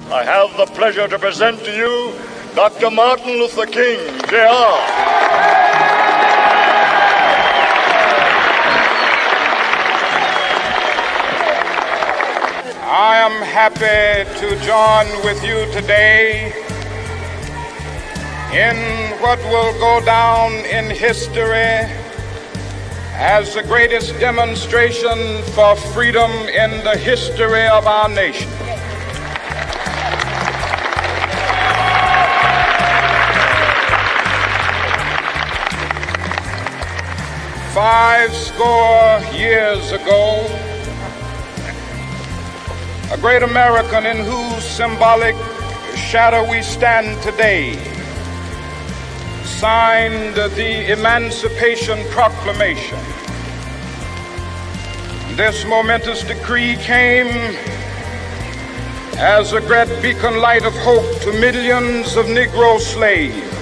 I have the pleasure to present to you Dr. Martin Luther King, Jr. I am happy to join with you today in what will go down in history as the greatest demonstration for freedom in the history of our nation. Five score years ago, a great American in whose symbolic shadow we stand today signed the Emancipation Proclamation. This momentous decree came as a great beacon light of hope to millions of Negro slaves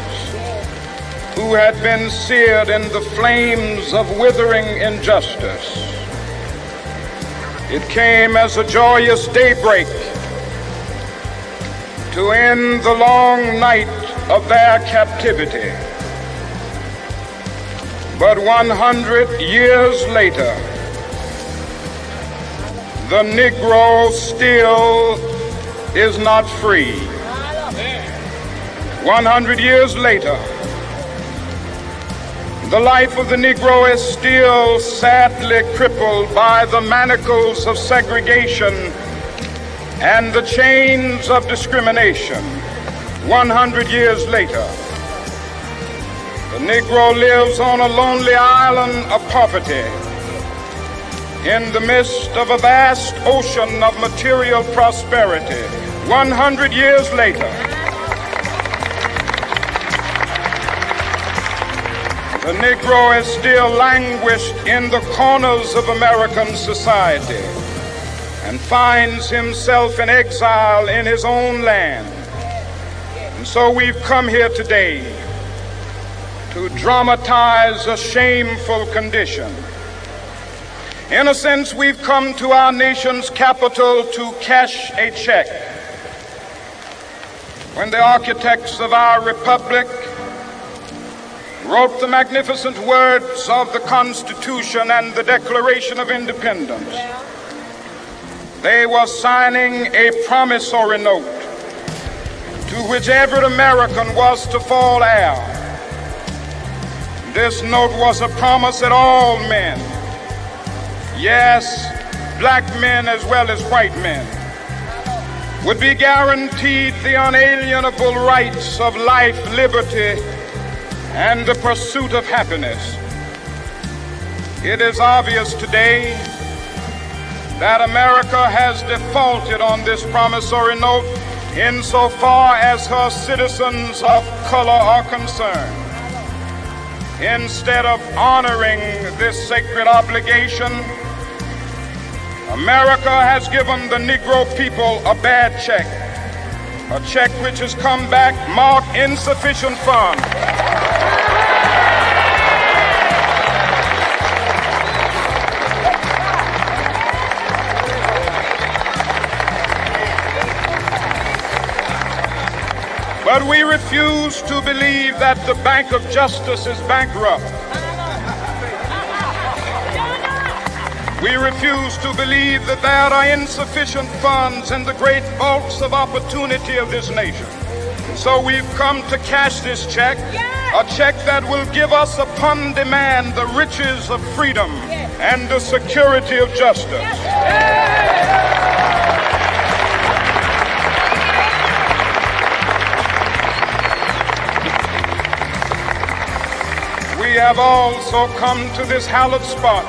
who had been seared in the flames of withering injustice. It came as a joyous daybreak to end the long night of their captivity. But 100 years later, the Negro still is not free. 100 years later, the life of the Negro is still sadly crippled by the manacles of segregation and the chains of discrimination. 100 years later, the Negro lives on a lonely island of poverty in the midst of a vast ocean of material prosperity. 100 years later, the Negro is still languished in the corners of American society and finds himself in exile in his own land. And so we've come here today to dramatize a shameful condition. In a sense, we've come to our nation's capital to cash a check. When the architects of our republic wrote the magnificent words of the Constitution and the Declaration of Independence, they were signing a promissory note to which every American was to fall heir. This note was a promise that all men, yes, black men as well as white men, would be guaranteed the unalienable rights of life, liberty, and the pursuit of happiness. It is obvious today that America has defaulted on this promissory note insofar as her citizens of color are concerned. Instead of honoring this sacred obligation, America has given the Negro people a bad check, a check which has come back marked insufficient funds. But we refuse to believe that the Bank of Justice is bankrupt. We refuse to believe that there are insufficient funds in the great vaults of opportunity of this nation. So we've come to cash this check, a check that will give us upon demand the riches of freedom and the security of justice. We have also come to this hallowed spot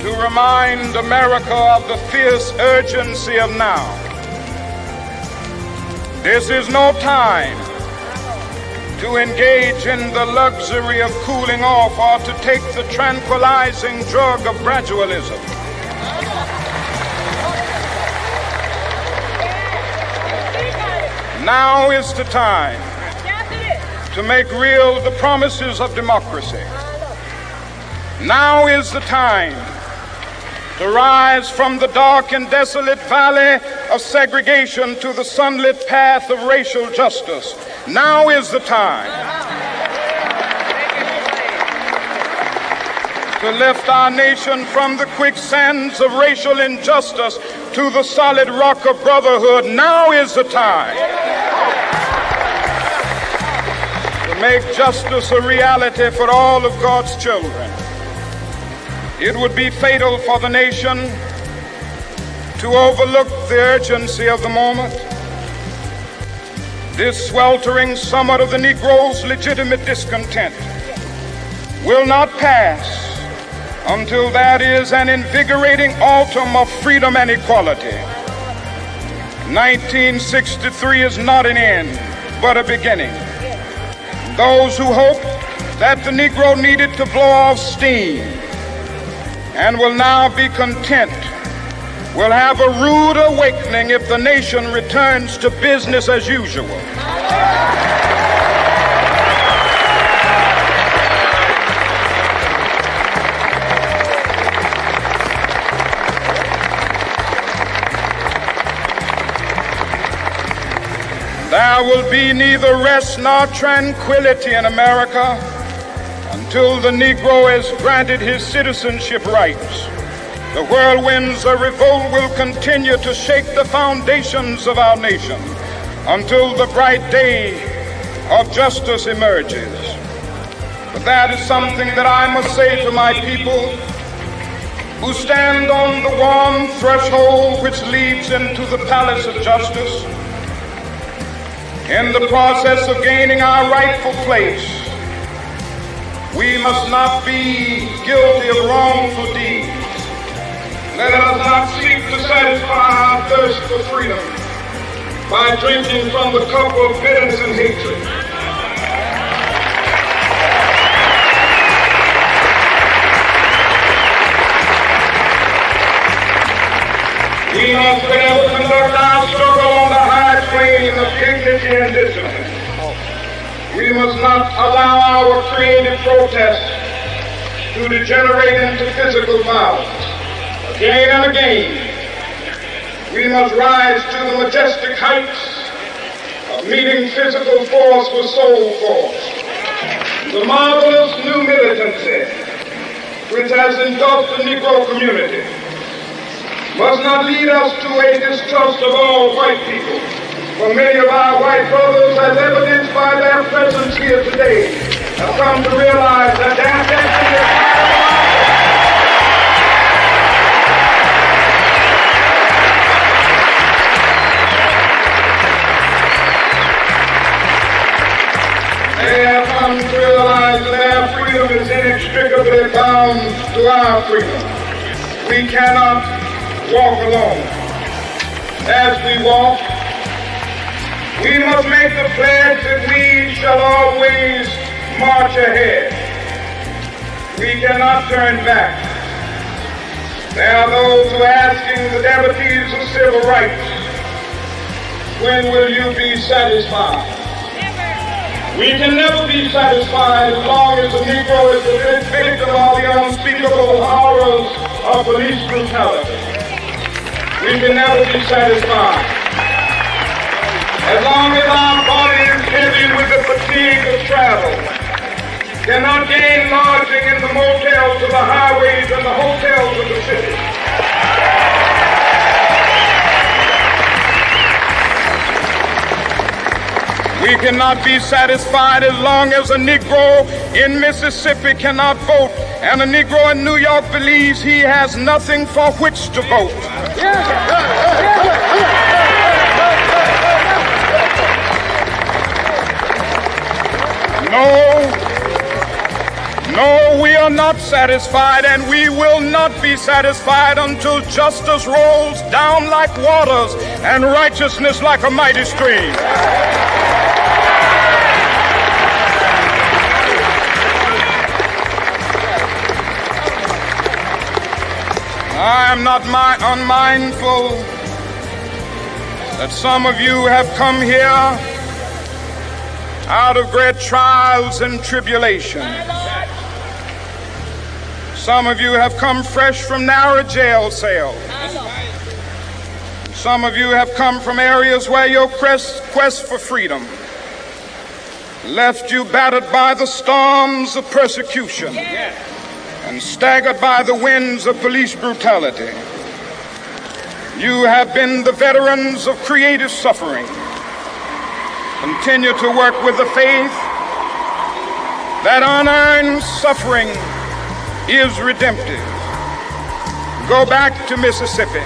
to remind America of the fierce urgency of now. This is no time to engage in the luxury of cooling off or to take the tranquilizing drug of gradualism. Now is the time to make real the promises of democracy. Now is the time to rise from the dark and desolate valley of segregation to the sunlit path of racial justice. Now is the time to lift our nation from the quicksands of racial injustice to the solid rock of brotherhood. Now is the time to make justice a reality for all of God's children. It would be fatal for the nation to overlook the urgency of the moment. This sweltering summit of the Negro's legitimate discontent will not pass until that is an invigorating autumn of freedom and equality. 1963 is not an end, but a beginning. Those who hoped that the Negro needed to blow off steam and will now be content will have a rude awakening if the nation returns to business as usual. There will be neither rest nor tranquility in America until the Negro is granted his citizenship rights. The whirlwinds of revolt will continue to shake the foundations of our nation until the bright day of justice emerges. But that is something that I must say to my people who stand on the warm threshold which leads into the palace of justice. In the process of gaining our rightful place, we must not be guilty of wrongful deeds. Let us not seek to satisfy our thirst for freedom by drinking from the cup of bitterness and hatred. We must forever conduct our struggle on the high plane of dignity and discipline. We must not allow our creative protests to degenerate into physical violence. Again and again, we must rise to the majestic heights of meeting physical force with soul force. The marvelous new militancy which has engulfed the Negro community must not lead us to a distrust of all white people. For many of our white brothers, as evidenced by their presence here today, have come to realize that their destiny is They have come to realize that their freedom is inextricably bound to our freedom. We cannot walk alone. As we walk, we must make the pledge that we shall always march ahead. We cannot turn back. There are those who are asking the devotees of civil rights, when will you be satisfied? We can never be satisfied as long as the Negro is the victim of the unspeakable horrors of police brutality. We can never be satisfied as long as our body is heavy with the fatigue of travel, cannot gain lodging in the motels of the highways and the hotels of the city. We cannot be satisfied as long as a Negro in Mississippi cannot vote and a Negro in New York believes he has nothing for which to vote. No, we are not satisfied, and we will not be satisfied until justice rolls down like waters and righteousness like a mighty stream. I am not unmindful that some of you have come here out of great trials and tribulations. Some of you have come fresh from narrow jail cells. Some of you have come from areas where your quest for freedom left you battered by the storms of persecution and staggered by the winds of police brutality. You have been the veterans of creative suffering. Continue to work with the faith that unearned suffering is redemptive. Go back to Mississippi.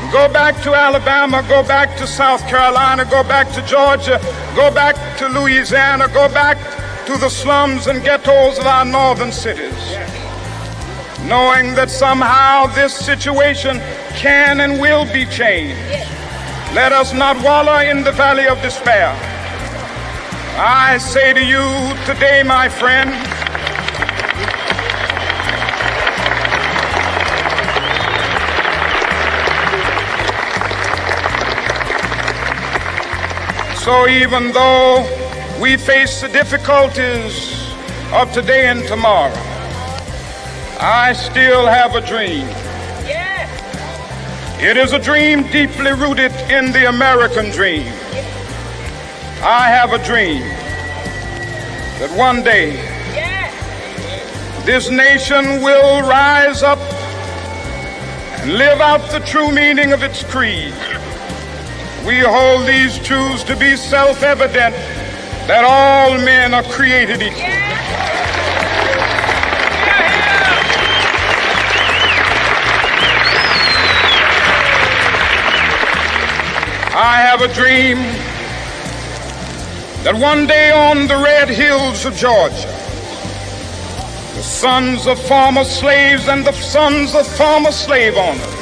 Go back to Alabama. Go back to South Carolina. Go back to Georgia. Go back to Louisiana. Go back to the slums and ghettos of our northern cities, knowing that somehow this situation can and will be changed. Let us not wallow in the valley of despair. I say to you today, my friend, so even though we face the difficulties of today and tomorrow, I still have a dream. It is a dream deeply rooted in the American dream. I have a dream that one day this nation will rise up and live out the true meaning of its creed. We hold these truths to be self-evident, that all men are created equal. I have a dream that one day on the red hills of Georgia, the sons of former slaves and the sons of former slave owners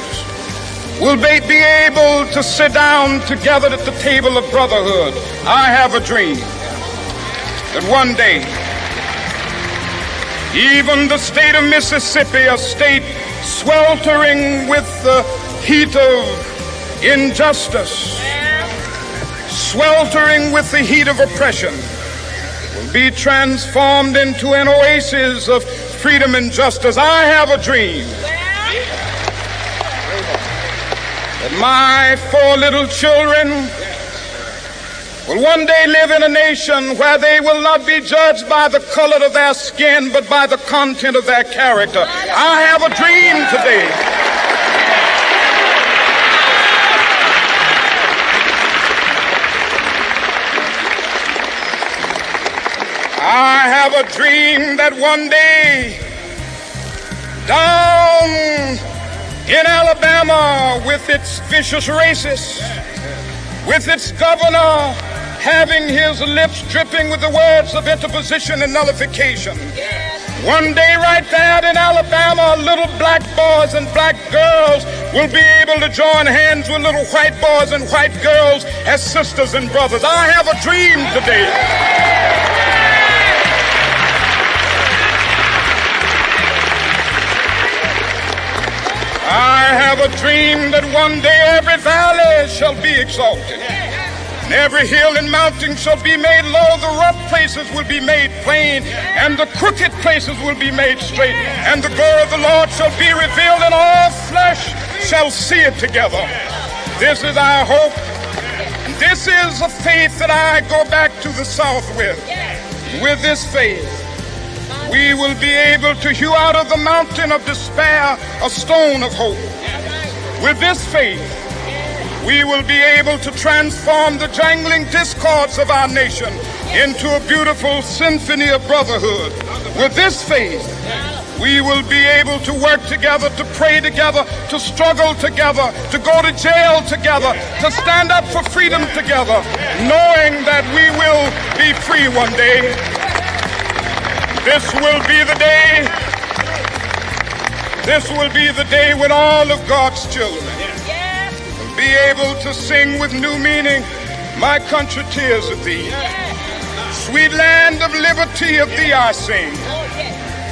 will be able to sit down together at the table of brotherhood. I have a dream that one day, even the state of Mississippi, a state sweltering with the heat of injustice, sweltering with the heat of oppression, will be transformed into an oasis of freedom and justice. I have a dream that my 4 little children will one day live in a nation where they will not be judged by the color of their skin, but by the content of their character. I have a dream today I have a dream that one day down in Alabama, with its vicious racists, with its governor having his lips dripping with the words of interposition and nullification, one day right there in Alabama, little black boys and black girls will be able to join hands with little white boys and white girls as sisters and brothers. I have a dream today I have a dream that one day every valley shall be exalted, and every hill and mountain shall be made low. The rough places will be made plain, and the crooked places will be made straight. And the glory of the Lord shall be revealed, and all flesh shall see it together. This is our hope, and this is a faith that I go back to the South with. With this faith, we will be able to hew out of the mountain of despair a stone of hope. With this faith, we will be able to transform the jangling discords of our nation into a beautiful symphony of brotherhood. With this faith, we will be able to work together, to pray together, to struggle together, to go to jail together, to stand up for freedom together, knowing that we will be free one day. This will be the day. This will be the day when all of God's children will be able to sing with new meaning, "My country, tears of thee. Sweet land of liberty, of thee I sing.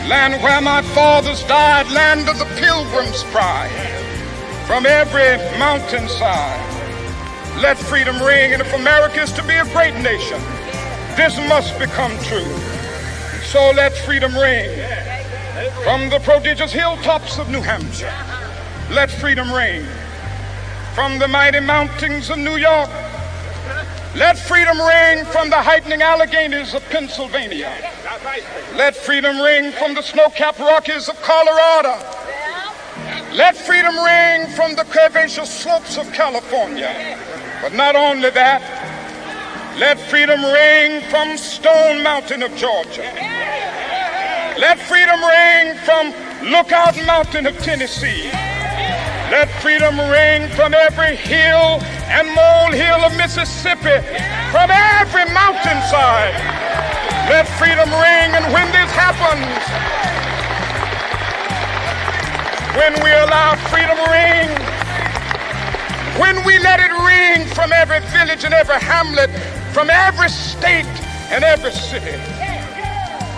Land where my fathers died, land of the pilgrim's pride. From every mountainside, let freedom ring. And if America is to be a great nation, this must become true. So let freedom ring from the prodigious hilltops of New Hampshire. Let freedom ring from the mighty mountains of New York. Let freedom ring from the heightening Alleghenies of Pennsylvania. Let freedom ring from the snow-capped Rockies of Colorado. Let freedom ring from the curvaceous slopes of California. But not only that, let freedom ring from Stone Mountain of Georgia. Let freedom ring from Lookout Mountain of Tennessee. Let freedom ring from every hill and molehill of Mississippi, from every mountainside. Let freedom ring, and when this happens, when we allow freedom ring, when we let it ring from every village and every hamlet, from every state and every city,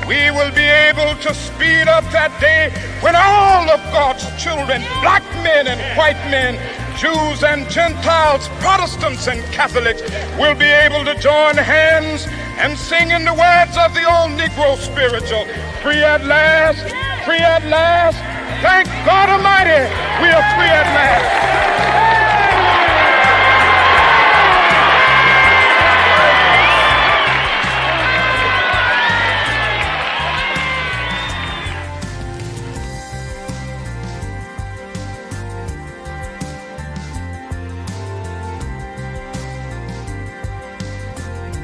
we will be able to speed up that day when all of God's children, black men and white men, Jews and Gentiles, Protestants and Catholics, will be able to join hands and sing in the words of the old Negro spiritual, free at last, free at last. Thank God Almighty, we are free at last.